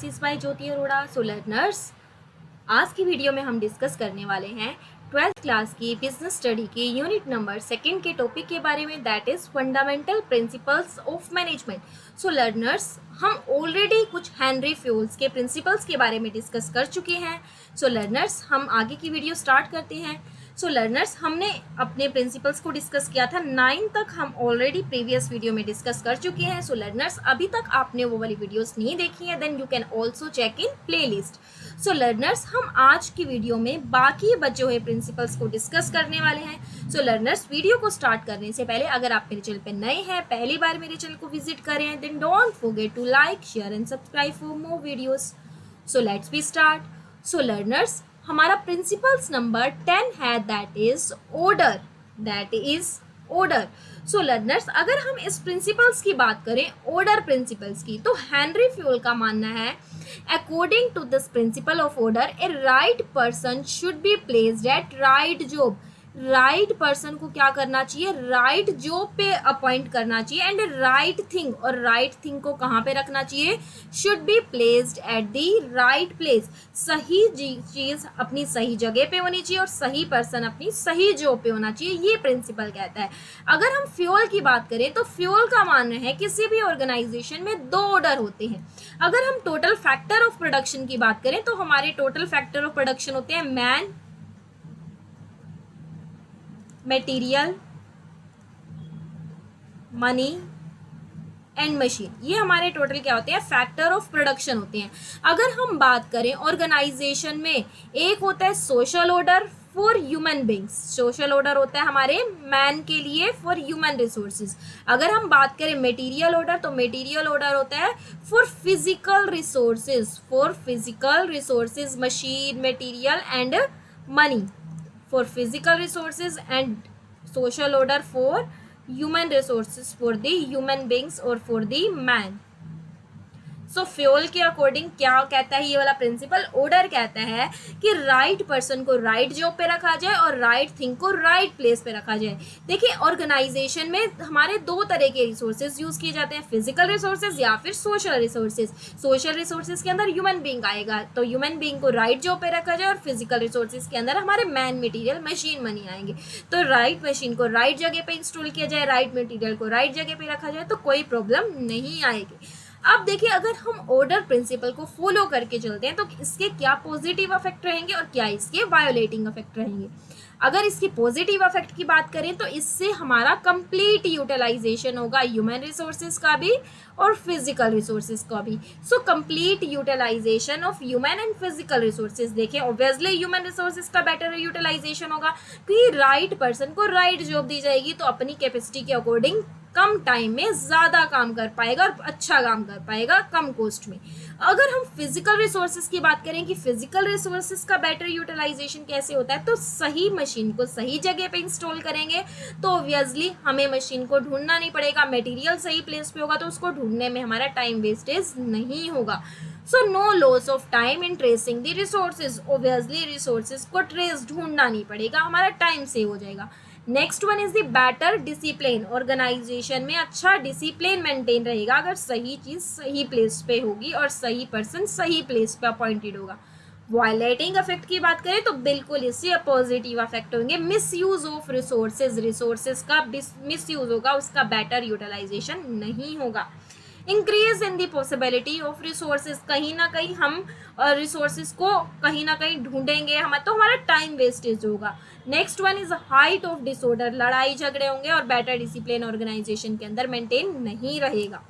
This by Jyoti Arora. So learners, आज की video में हम डिस्कस करने वाले हैं 12th क्लास की बिजनेस स्टडी की यूनिट नंबर 2 के टॉपिक के बारे में, that is fundamental principles of management. So learners, हम ऑलरेडी कुछ हेनरी फ्यूल्स के प्रिंसिपल्स के बारे में डिस्कस कर चुके हैं। सो लर्नर्स, हम आगे की वीडियो स्टार्ट करते हैं। सो लर्नर्स, हमने अपने प्रिंसिपल्स को डिस्कस किया था 9 तक, हम ऑलरेडी प्रीवियस वीडियो में डिस्कस कर चुके हैं। सो लर्नर्स, अभी तक आपने वो वाली वीडियोस नहीं देखी है, then you can also check in playlist. So learners, हम आज की वीडियो में बाकी बचे हुए प्रिंसिपल्स को डिस्कस करने वाले हैं। सो लर्नर्स, वीडियो को स्टार्ट करने से पहले अगर आप मेरे चैनल पे नए हैं, पहली बार मेरे चैनल को विजिट कर रहे हैं, then don't forget to like, share and subscribe for more videos. So let's be start. So learners, हमारा प्रिंसिपल्स नंबर 10 है, that is order. So learners, अगर हम इस प्रिंसिपल्स की बात करें, ऑर्डर प्रिंसिपल्स की, तो हेनरी फ्यूल का मानना है, according to this principle of order, a right person should be placed at right job. Right person को क्या करना चाहिए? राइट जॉब पे अपॉइंट करना चाहिए, एंड राइट थिंग, और राइट थिंग को कहाँ पे रखना चाहिए? Should be placed at the right place. सही चीज अपनी सही जगह पे होनी चाहिए और सही पर्सन अपनी सही जॉब पे होना चाहिए, ये प्रिंसिपल कहता है। अगर हम फ्यूल की बात करें तो फ्यूल का मानना है किसी भी ऑर्गेनाइजेशन में 2 ऑर्डर होते हैं। अगर हम टोटल फैक्टर ऑफ प्रोडक्शन की बात करें तो हमारे टोटल फैक्टर ऑफ प्रोडक्शन होते हैं man, material, money and machine. ये हमारे टोटल क्या होते हैं? फैक्टर ऑफ प्रोडक्शन होते हैं। अगर हम बात करें ऑर्गेनाइजेशन में, एक होता है social order for human beings. Social order होता है हमारे मैन के लिए, फॉर ह्यूमन रिसोर्सेज। अगर हम बात करें मटेरियल ऑर्डर, तो मटेरियल ऑर्डर होता है for physical resources, machine, material and money, for physical resources, and social order for human resources, for the human beings or for the man. So fuel के according क्या कहता है ये वाला principal? Order कहता है कि राइट पर्सन को राइट जॉब पे रखा जाए और राइट थिंग को राइट प्लेस पे रखा जाए। देखिए, ऑर्गेनाइजेशन में हमारे 2 तरह के रिसोर्सेज यूज किए जाते हैं, फिजिकल रिसोर्सेज या फिर सोशल रिसोर्सेज। सोशल रिसोर्सेज के अंदर ह्यूमन बींग आएगा, तो ह्यूमन बींग को राइट जॉब पे रखा जाए, और फिजिकल रिसोर्सेज के अंदर हमारे मैन, मटीरियल, मशीन, मनी आएंगे। तो राइट मशीन को राइट जगह पे इंस्टॉल किया जाए, राइट मटीरियल को राइट जगह पे रखा जाए, तो कोई प्रॉब्लम नहीं आएगी। अब देखिए, अगर हम ऑर्डर प्रिंसिपल को फॉलो करके चलते हैं तो इसके क्या पॉजिटिव इफेक्ट रहेंगे और क्या इसके वायोलेटिंग इफेक्ट रहेंगे। अगर इसकी पॉजिटिव इफेक्ट की बात करें तो इससे हमारा कंप्लीट यूटिलाइजेशन होगा ह्यूमन रिसोर्सेज का भी और फिजिकल रिसोर्सेज का भी। So complete utilisation of human and physical resources. देखिए, ऑब्वियसली ह्यूमन रिसोर्सेज का बेटर यूटिलाइजेशन होगा कि राइट पर्सन को राइट जॉब दी जाएगी, तो अपनी कैपेसिटी के अकॉर्डिंग कम टाइम में ज़्यादा काम कर पाएगा और अच्छा काम कर पाएगा कम कॉस्ट में। अगर हम फिजिकल रिसोर्सेज की बात करें कि फिजिकल रिसोर्सेज का बेटर यूटिलाइजेशन कैसे होता है, तो सही मशीन को सही जगह पे इंस्टॉल करेंगे तो ऑब्वियसली हमें मशीन को ढूंढना नहीं पड़ेगा, मटेरियल सही प्लेस पे होगा तो उसको ढूंढने में हमारा टाइम वेस्टेज नहीं होगा। So no loss of time in tracing the resources. Obviously resources को ट्रेस ढूंढना नहीं पड़ेगा, हमारा टाइम सेव हो जाएगा। Next one is the better discipline. Organisation में अच्छा डिसिप्लिन मेंटेन रहेगा अगर सही चीज सही प्लेस पे होगी और सही पर्सन सही प्लेस पे अपॉइंटेड होगा। वायलेटिंग इफेक्ट की बात करें तो बिल्कुल इससे पॉजिटिव इफेक्ट होंगे। मिसयूज ऑफ रिसोर्सेज का मिसयूज होगा, उसका बेटर यूटिलाइजेशन नहीं होगा। Increase in the possibility of resources. कहीं ना कहीं हम रिसोर्सेज को कहीं ना कहीं ढूंढेंगे हम, तो हमारा टाइम वेस्टेज होगा। Next one is height of disorder. लड़ाई झगड़े होंगे और बेटर डिसिप्लिन ऑर्गेनाइजेशन के अंदर मेंटेन नहीं रहेगा।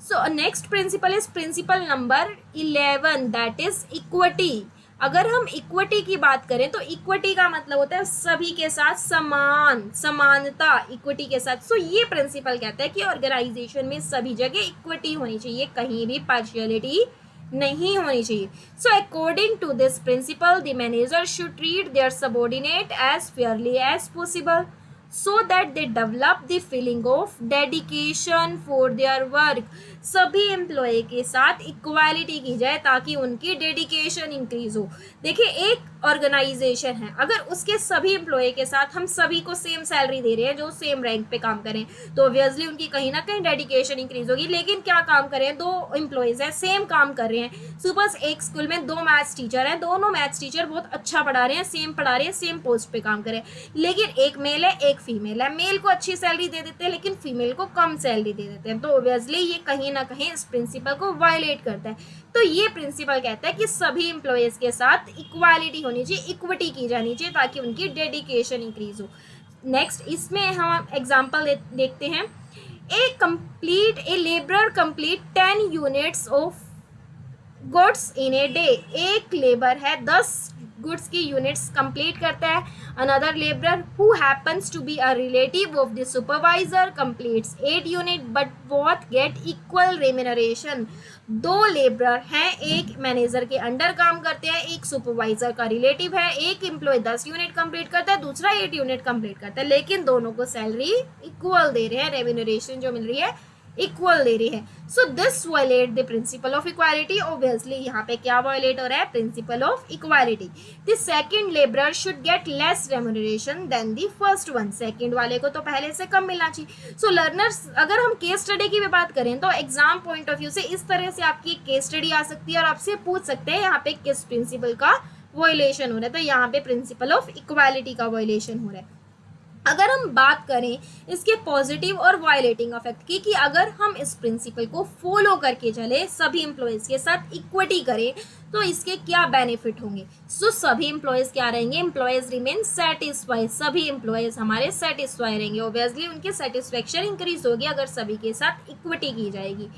So next principle is principle number 11, that is equity. अगर हम इक्विटी की बात करें तो इक्विटी का मतलब होता है सभी के साथ समानता, इक्विटी के साथ। सो ये प्रिंसिपल कहता है कि ऑर्गेनाइजेशन में सभी जगह इक्विटी होनी चाहिए, कहीं भी पार्शियलिटी नहीं होनी चाहिए। So according to this principle the manager should treat their subordinate as fairly as possible, so that they develop the feeling of dedication for their work। सभी एम्प्लॉय के साथ इक्वालिटी की जाए ताकि उनकी डेडिकेशन इंक्रीज हो। देखिए एक ऑर्गेनाइजेशन है, अगर उसके सभी एम्प्लॉय के साथ हम सभी को सेम सैलरी दे रहे हैं जो सेम रैंक पे काम करें, तो ऑब्वियसली उनकी कहीं ना कहीं डेडिकेशन इंक्रीज होगी। लेकिन क्या काम करें, दो एम्प्लॉयज हैं सेम काम कर रहे हैं, सुबह एक स्कूल में दो मैथ्स टीचर हैं, दोनों मैथ्स टीचर बहुत अच्छा पढ़ा रहे हैं, सेम पढ़ा रहे हैं, सेम पोस्ट पे काम करें, लेकिन एक मेल है एक फीमेल है, मेल को अच्छी सैलरी दे देते हैं लेकिन फीमेल को कम सैलरी दे देते हैं, तो ऑब्वियसली ये कहीं ना कहीं इस प्रिंसिपल को वायलेट करता है। तो ये प्रिंसिपल कहता है कि सभी एम्प्लॉयज के साथ इक्वालिटी होनी चाहिए, इक्विटी की जानी चाहिए ताकि उनकी डेडिकेशन इंक्रीज हो। नेक्स्ट इसमें हम एग्जांपल देखते हैं। A labourer complete 10 units of goods in a day. एक लेबर है 10 गुड्स की यूनिट्स कंप्लीट करता है। Another labourer who happens to be a relative of the supervisor completes 8 unit but both get equal remuneration. दो labourer हैं, एक manager के under काम करते हैं, एक सुपरवाइजर का रिलेटिव है, एक एम्प्लॉय 10 यूनिट कंप्लीट करता है, दूसरा 8 यूनिट कंप्लीट करता है, लेकिन दोनों को सैलरी इक्वल दे रहे हैं, रेम्यूनरेशन जो मिल रही है इक्वल दे रही है। So this violate the principle of equality. Obviously यहाँ पे क्या वायलेट हो रहा है, principle of equality. The second labourer should get less remuneration than the first one. Second वाले को तो पहले से कम मिलना चाहिए। सो लर्नर्स, अगर हम केस स्टडी की भी बात करें तो एग्जाम पॉइंट ऑफ व्यू से इस तरह से आपकी केस स्टडी आ सकती है और आपसे पूछ सकते हैं यहाँ पे किस प्रिंसिपल का वायलेशन हो रहा है, तो यहाँ पे प्रिंसिपल ऑफ इक्वालिटी का वायलेशन हो रहा है। अगर हम बात करें इसके पॉजिटिव और वायलेटिंग इफेक्ट की, कि अगर हम इस प्रिंसिपल को फॉलो करके चले, सभी एम्प्लॉयज़ के साथ इक्विटी करें, तो इसके क्या बेनिफिट होंगे। सो सभी एम्प्लॉयज़ क्या रहेंगे, एम्प्लॉयज़ रिमेन सेटिस्फाइड, सभी एम्प्लॉयज़ हमारे सेटिस्फाई रहेंगे, ऑब्वियसली उनकी सेटिस्फेक्शन इंक्रीज होगी अगर सभी के साथ इक्विटी की जाएगी।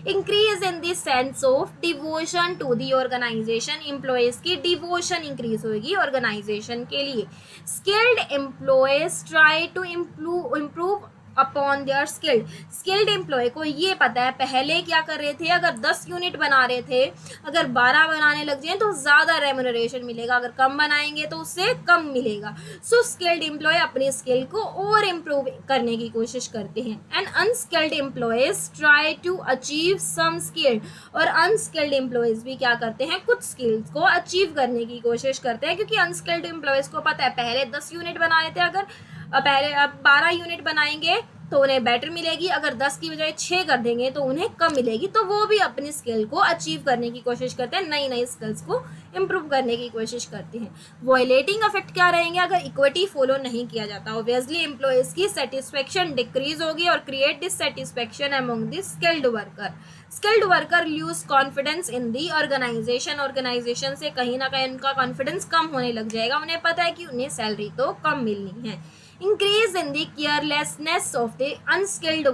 Increase in the sense of devotion to the organisation, employees की डिवोशन इंक्रीज होगी ऑर्गेनाइजेशन के लिए। Skilled employees try to improve upon their skilled employee को ये पता है पहले क्या कर रहे थे, अगर 10 यूनिट बना रहे थे, अगर 12 बनाने लग जाए तो ज़्यादा रेम्यूनरेशन मिलेगा, अगर कम बनाएंगे तो उससे कम मिलेगा। सो स्किल्ड एम्प्लॉय अपनी स्किल को और इम्प्रूव करने की कोशिश करते हैं। And unskilled employees try to achieve some skill, और अनस्किल्ड एम्प्लॉयज भी क्या करते हैं, कुछ स्किल्स को अचीव करने की कोशिश करते हैं, क्योंकि अनस्किल्ड एम्प्लॉयज को पता है पहले 10 यूनिट बना रहे थे, अगर पहले अब 12 यूनिट बनाएंगे तो उन्हें बेटर मिलेगी, अगर 10 की बजाय 6 कर देंगे तो उन्हें कम मिलेगी, तो वो भी अपनी स्किल को अचीव करने की कोशिश करते हैं, नई नई स्किल्स को इम्प्रूव करने की कोशिश करते हैं। वॉयलेटिंग इफेक्ट क्या रहेंगे अगर इक्विटी फॉलो नहीं किया जाता, ऑब्वियसली एम्प्लॉयज की सेटिस्फेक्शन डिक्रीज होगी और create dissatisfaction among the skilled worker. Skilled worker lose confidence in the organisation, organisation से कहीं ना कहीं उनका कॉन्फिडेंस कम होने लग जाएगा, उन्हें पता है कि उन्हें सैलरी तो कम मिलनी है। Increase in the carelessness of the unskilled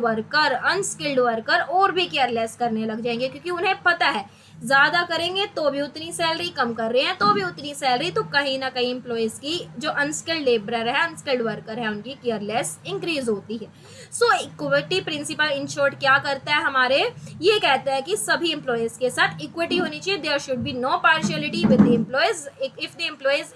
worker और भी केयरलेस करने लग जाएंगे, क्योंकि उन्हें पता है ज़्यादा करेंगे तो भी उतनी सैलरी, कम कर रहे हैं तो भी उतनी सैलरी, तो कहीं ना कहीं एम्प्लॉयज़ की जो अनस्किल्ड लेबरर है, अनस्किल्ड वर्कर है, उनकी केयरलेस इंक्रीज होती है। सो इक्विटी प्रिंसिपल इन शॉर्ट क्या करता है हमारे, ये कहता है कि सभी एम्प्लॉयज़ के साथ इक्विटी होनी चाहिए, there should be no partiality with the employees, if the employees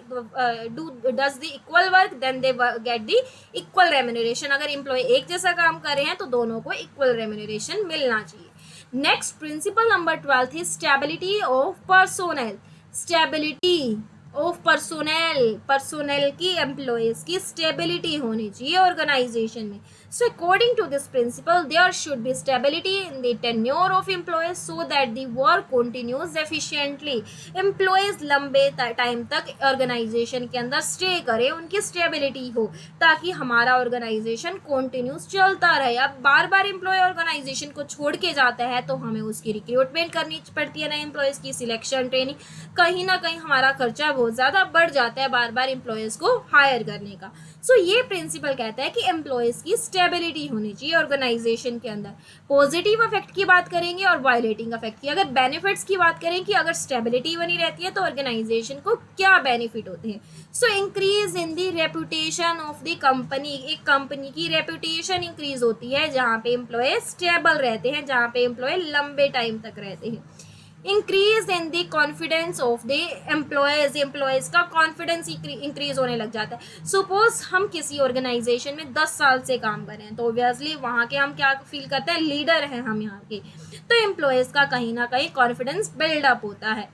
does the equal work then they get the equal remuneration. अगर एम्प्लॉय एक जैसा काम कर रहे हैं तो दोनों को इक्वल रेम्यूनरेशन मिलना चाहिए। नेक्स्ट प्रिंसिपल नंबर 12 है stability of personnel. Stability of personnel की एम्प्लॉयज की स्टेबिलिटी होनी चाहिए ऑर्गेनाइजेशन में। So according to this principle there should be stability in the tenure of employees so that the work continues efficiently. Employees लंबे time तक ऑर्गेनाइजेशन के अंदर स्टे करें, उनकी स्टेबिलिटी हो, ताकि हमारा ऑर्गेनाइजेशन कंटिन्यूस चलता रहे। अब बार बार एम्प्लॉय ऑर्गेनाइजेशन को छोड़ के जाता है तो हमें उसकी रिक्रूटमेंट करनी पड़ती है, नए एम्प्लॉयज की सिलेक्शन, ट्रेनिंग, कहीं ना कहीं हमारा खर्चा बहुत ज़्यादा बढ़ जाता है बार बार एम्प्लॉयज़ को हायर करने का। सो ये प्रिंसिपल कहता है कि एम्प्लॉयज़ की स्टेबिलिटी होनी चाहिए ऑर्गेनाइजेशन के अंदर। पॉजिटिव इफेक्ट की बात करेंगे और वायलेटिंग इफेक्ट की। अगर बेनिफिट्स की बात करें कि अगर स्टेबिलिटी बनी रहती है तो ऑर्गेनाइजेशन को क्या बेनिफिट होते हैं। So increase in the reputation of the company, एक कंपनी की रेपुटेशन इंक्रीज होती है जहाँ पे एम्प्लॉय स्टेबल रहते हैं, जहाँ पे एम्प्लॉय लंबे टाइम तक रहते हैं। Increase in the confidence of the employees का कॉन्फिडेंस इंक्रीज होने लग जाता है। सपोज हम किसी ऑर्गेनाइजेशन में 10 साल से काम कर रहे हैं, तो ऑब्वियसली वहाँ के हम क्या फील करते हैं, लीडर हैं हम यहाँ के, तो एम्प्लॉयज का कहीं ना कहीं कॉन्फिडेंस बिल्डअप होता है।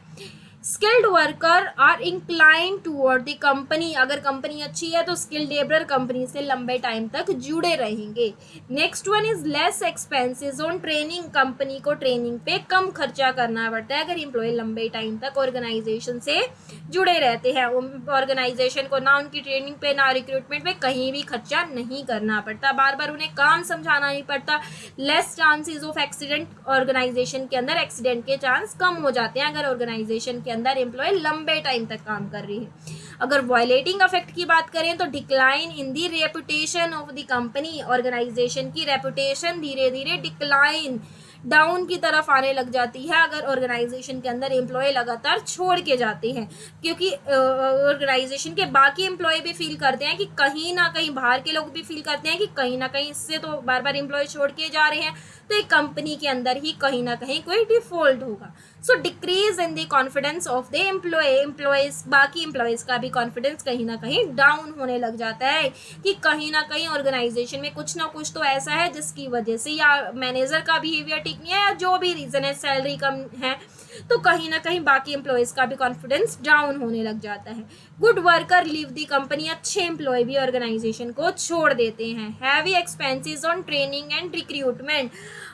Skilled worker are incline toward the company, अगर कंपनी अच्छी है तो स्किल्ड लेबर कंपनी से लंबे टाइम तक जुड़े रहेंगे। Next one is less expenses on training, company को ट्रेनिंग पे कम खर्चा करना पड़ता है अगर एम्प्लॉय लंबे टाइम तक ऑर्गेनाइजेशन से जुड़े रहते हैं। ऑर्गेनाइजेशन को ना उनकी ट्रेनिंग पे ना रिक्रूटमेंट पे कहीं भी खर्चा नहीं करना पड़ता, बार बार उन्हें काम समझाना नहीं पड़ता। Less chances of accident, organisation के अंदर एक्सीडेंट के चांस कम हो जाते हैं अगर ऑर्गेनाइजेशन के अंदर एम्प्लॉय लंबे टाइम तक काम कर रही है। अगर वायलेटिंग अफेक्ट की बात करें तो decline in the reputation of the company, organisation की रेपुटेशन धीरे धीरे डिक्लाइन, डाउन की तरफ आने लग जाती है अगर ऑर्गेनाइजेशन के अंदर एम्प्लॉय लगातार छोड़ के जाते हैं, क्योंकि ऑर्गेनाइजेशन के बाकी एम्प्लॉय भी फील करते हैं कि कहीं ना कहीं, बाहर के लोग भी फील करते हैं कि कहीं ना कहीं इससे तो बार बार एम्प्लॉय छोड़ के जा रहे हैं, तो एक कंपनी के अंदर ही कहीं ना कहीं कोई डिफॉल्ट होगा। So decrease in the confidence of the employees, बाकी एम्प्लॉयज का भी कॉन्फिडेंस कहीं ना कहीं डाउन होने लग जाता है कि कहीं ना कहीं ऑर्गेनाइजेशन में कुछ ना कुछ तो ऐसा है जिसकी वजह से, या मैनेजर का बिहेवियर ठीक नहीं है, या जो भी रीज़न है, सैलरी कम है, तो कहीं ना कहीं बाकी एम्प्लॉयज़ का भी कॉन्फिडेंस डाउन होने लग जाता है। Good worker leave the company, अच्छे एम्प्लॉय भी ऑर्गेनाइजेशन को छोड़ देते हैं। Heavy expenses on training and recruitment,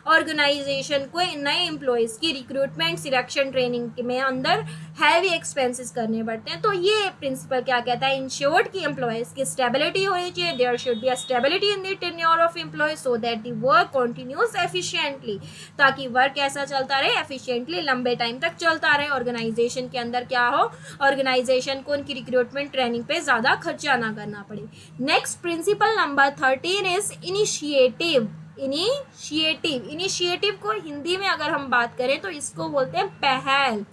organisation को नए एम्प्लॉयज़ की रिक्रूटमेंट, सिलेक्शन, ट्रेनिंग में अंदर हैवी एक्सपेंसेस करने पड़ते हैं। तो ये प्रिंसिपल क्या कहता है, इंश्योर्ड की एम्प्लॉयज़ की स्टेबिलिटी होनी चाहिए, there should be a stability in the tenure of employee so that the work continues efficiently, ताकि वर्क ऐसा चलता रहे एफिशिएंटली, लंबे टाइम तक चलता रहे, ऑर्गेनाइजेशन के अंदर क्या हो, ऑर्गेनाइजेशन को उनकी रिक्रूटमेंट, ट्रेनिंग पे ज़्यादा खर्चा ना करना पड़े। Next principle number 13 is initiative. Initiative को हिंदी में अगर हम बात करें तो इसको बोलते हैं पहल।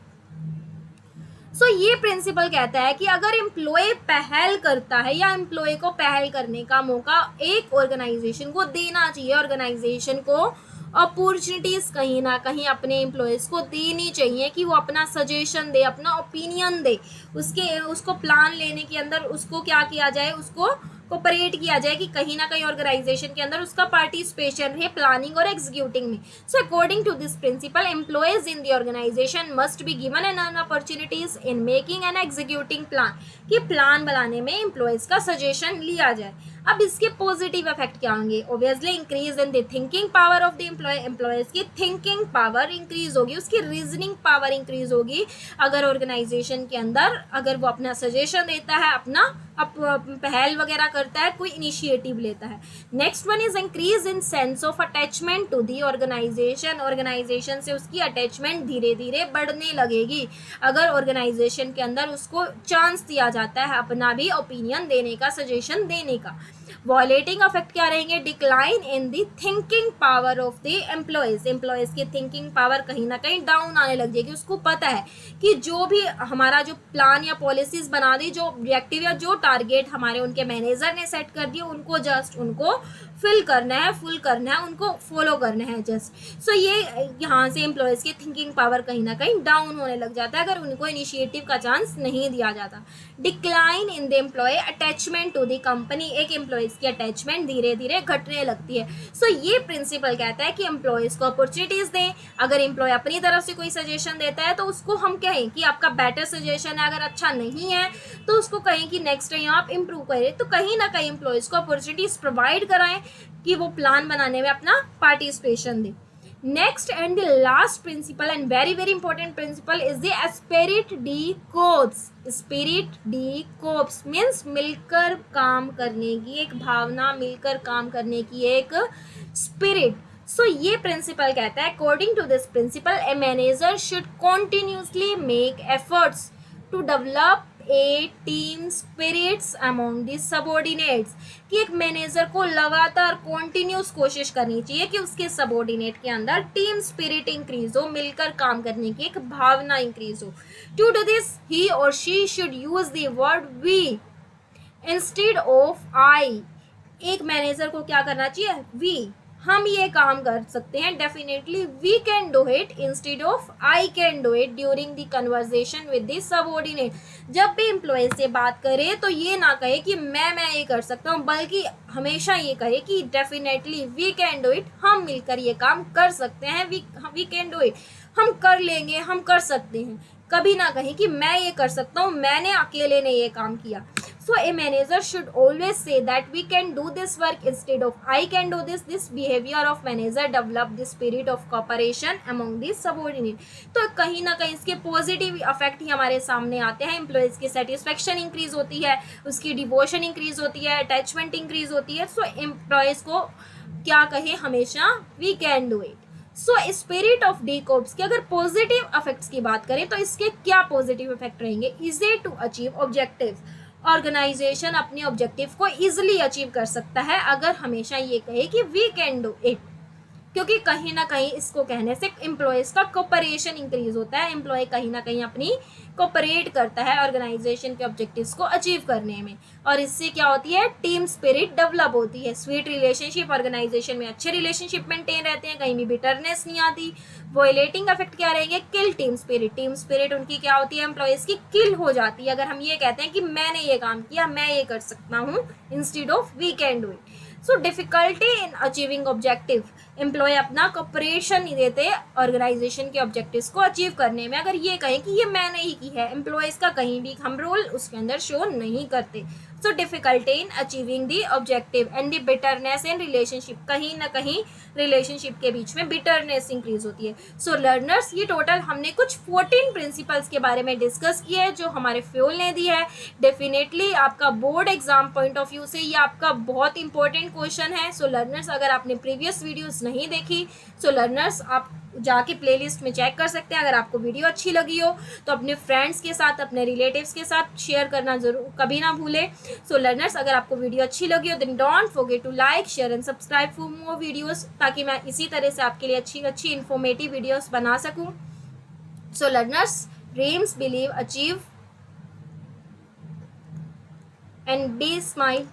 ये प्रिंसिपल कहता है कि अगर एम्प्लॉय पहल करता है या एम्प्लॉय को पहल करने का मौका एक ऑर्गेनाइजेशन को देना चाहिए, ऑर्गेनाइजेशन को अपॉर्चुनिटीज़ कहीं ना कहीं अपने एम्प्लॉयज़ को देनी चाहिए कि वो अपना सजेशन दे, अपना ओपिनियन दे, उसको प्लान लेने के अंदर उसको क्या किया जाए, उसको कोऑपरेट किया जाए कि कहीं ना कहीं ऑर्गेनाइजेशन के अंदर उसका पार्टिसिपेशन है प्लानिंग और एग्जीक्यूटिंग में। So according to this principle employees in the organisation must be given an opportunities in making and executing plan, कि प्लान बनाने में एम्प्लॉयज का सजेशन लिया जाए। अब इसके पॉजिटिव इफेक्ट क्या होंगे, obviously increase in the thinking power of the employees की थिंकिंग पावर इंक्रीज होगी, उसकी रीजनिंग पावर इंक्रीज होगी अगर ऑर्गेनाइजेशन के अंदर अगर वो अपना सजेशन देता है, अपना पहल वगैरह करता है, कोई इनिशिएटिव लेता है। Next one is increase in sense of attachment to the organisation, organisation से उसकी अटैचमेंट धीरे धीरे बढ़ने लगेगी अगर ऑर्गेनाइजेशन के अंदर उसको चांस दिया जाता है अपना भी ओपिनियन देने का, सजेशन देने का। वॉयलेटिंग अफेक्ट क्या रहेंगे, decline in the thinking power of the employees की थिंकिंग पावर कहीं ना कहीं डाउन आने लग जाएगी। उसको पता है कि जो भी हमारा जो प्लान या पॉलिसीज बना दी, जो ऑब्जेक्टिव या जो टारगेट हमारे उनके मैनेजर ने सेट कर दिए, उनको जस्ट उनको फुल करना है, उनको फॉलो करना है जस्ट। सो ये यहाँ से एम्प्लॉयज़ की थिंकिंग पावर कहीं ना कहीं डाउन होने लग जाता है अगर उनको इनिशिएटिव का चांस नहीं दिया जाता। Decline in the employee attachment to the company, एक एम्प्लॉयज़ की अटैचमेंट धीरे धीरे घटने लगती है। सो ये प्रिंसिपल कहता है कि एम्प्लॉयज़ को अपॉर्चुनिटीज़ दें। अगर एम्प्लॉय अपनी तरफ से कोई सजेशन देता है तो उसको हम कहें कि आपका बेटर सजेशन है, अगर अच्छा नहीं है तो उसको कहें कि नेक्स्ट टाइम आप इम्प्रूव करें। तो कहीं ना कहीं एम्प्लॉयज़ को अपॉर्चुनिटीज़ प्रोवाइड कराएं कि वो प्लान बनाने में अपना पार्टिसिपेशन दें। Next and the last principle and very very important principle is the spirit de corps. Spirit de corps means मिलकर काम करने की एक भावना, मिलकर काम करने की एक स्पिरिट। सो ये प्रिंसिपल कहता है according to this principle a manager should continuously make efforts to develop a team spirits among the subordinates, कि एक मैनेजर को लगातार कॉन्टिन्यूस कोशिश करनी चाहिए कि उसके सबॉर्डिनेट के अंदर टीम स्पिरिट इंक्रीज हो, मिलकर काम करने की एक भावना इंक्रीज हो। टू डू दिस ही और she should use the word we instead of I. एक मैनेजर को क्या करना चाहिए, वी हम ये काम कर सकते हैं, definitely we can do it instead of I can do it during the conversation with the subordinate. जब भी एम्प्लॉय से बात करे तो ये ना कहे कि मैं ये कर सकता हूँ, बल्कि हमेशा ये कहे कि definitely we can do it, हम मिलकर ये काम कर सकते हैं, वी कैन डू इट, हम कर लेंगे, हम कर सकते हैं। कभी ना कहें कि मैं ये कर सकता हूँ, मैंने अकेले ने ये काम किया। So a manager should always say that we can do this work instead of I can do this. This behavior of manager develop the spirit of cooperation among the subordinate. तो कहीं ना कहीं इसके पॉजिटिव इफेक्ट ही हमारे सामने आते हैं। Employees की सेटिस्फेक्शन इंक्रीज होती है, उसकी डिवोशन इंक्रीज होती है, अटैचमेंट इंक्रीज होती है। सो एम्प्लॉयज को क्या कहे हमेशा, we can do it. So spirit of de corps के अगर पॉजिटिव इफेक्ट्स की बात करें तो इसके क्या पॉजिटिव इफेक्ट रहेंगे, easy to achieve objective, organisation अपने ऑब्जेक्टिव को इजीली अचीव कर सकता है अगर हमेशा ये कहे कि वी कैन डू इट, क्योंकि कहीं ना कहीं इसको कहने से एम्प्लॉयज का कोऑपरेशन इंक्रीज होता है, एम्प्लॉय कहीं ना कहीं अपनी कोऑपरेट करता है ऑर्गेनाइजेशन के ऑब्जेक्टिव्स को अचीव करने में, और इससे क्या होती है, टीम स्पिरिट डेवलप होती है, स्वीट रिलेशनशिप, ऑर्गेनाइजेशन में अच्छे रिलेशनशिप मेंटेन रहते हैं, कहीं भी बिटरनेस नहीं आती। वॉयलेटिंग इफेक्ट क्या रहेंगे, किल टीम स्पिरिट, टीम स्पिरिट उनकी क्या होती है, एम्प्लॉयज की किल हो जाती है अगर हम ये कहते हैं कि मैंने ये काम किया, मैं ये कर सकता हूँ, instead of we can do it. So difficulty in achieving objective, employee अपना कोऑपरेशन नहीं देते ऑर्गेनाइजेशन के ऑब्जेक्टिव्स को अचीव करने में, अगर ये कहें कि ये मैंने ही की है, एम्प्लॉयज का कहीं भी हम रोल उसके अंदर शो नहीं करते। So difficulty in achieving the objective and the bitterness in relationship, कहीं ना कहीं रिलेशनशिप के बीच में बिटरनेस इंक्रीज होती है। सो लर्नर्स, ये टोटल हमने कुछ 14 प्रिंसिपल्स के बारे में डिस्कस किया है जो हमारे फ्यूल ने दी है। डेफिनेटली आपका board exam point of view से ये आपका बहुत इंपॉर्टेंट क्वेश्चन है। सो लर्नर्स, अगर आपने प्रीवियस वीडियोस नहीं देखी, सो लर्नर्स आप जाके प्लेलिस्ट में चेक कर सकते हैं। अगर आपको वीडियो अच्छी लगी हो तो अपने फ्रेंड्स के साथ, अपने रिलेटिव्स के साथ शेयर करना जरूर कभी ना भूलें। सो लर्नर्स, अगर आपको वीडियो अच्छी लगी हो then don't forget to like, share and subscribe for more videos, ताकि मैं इसी तरह से आपके लिए अच्छी अच्छी इन्फॉर्मेटिव वीडियोस बना सकूं। So learners, dreams, believe, achieve and be smile.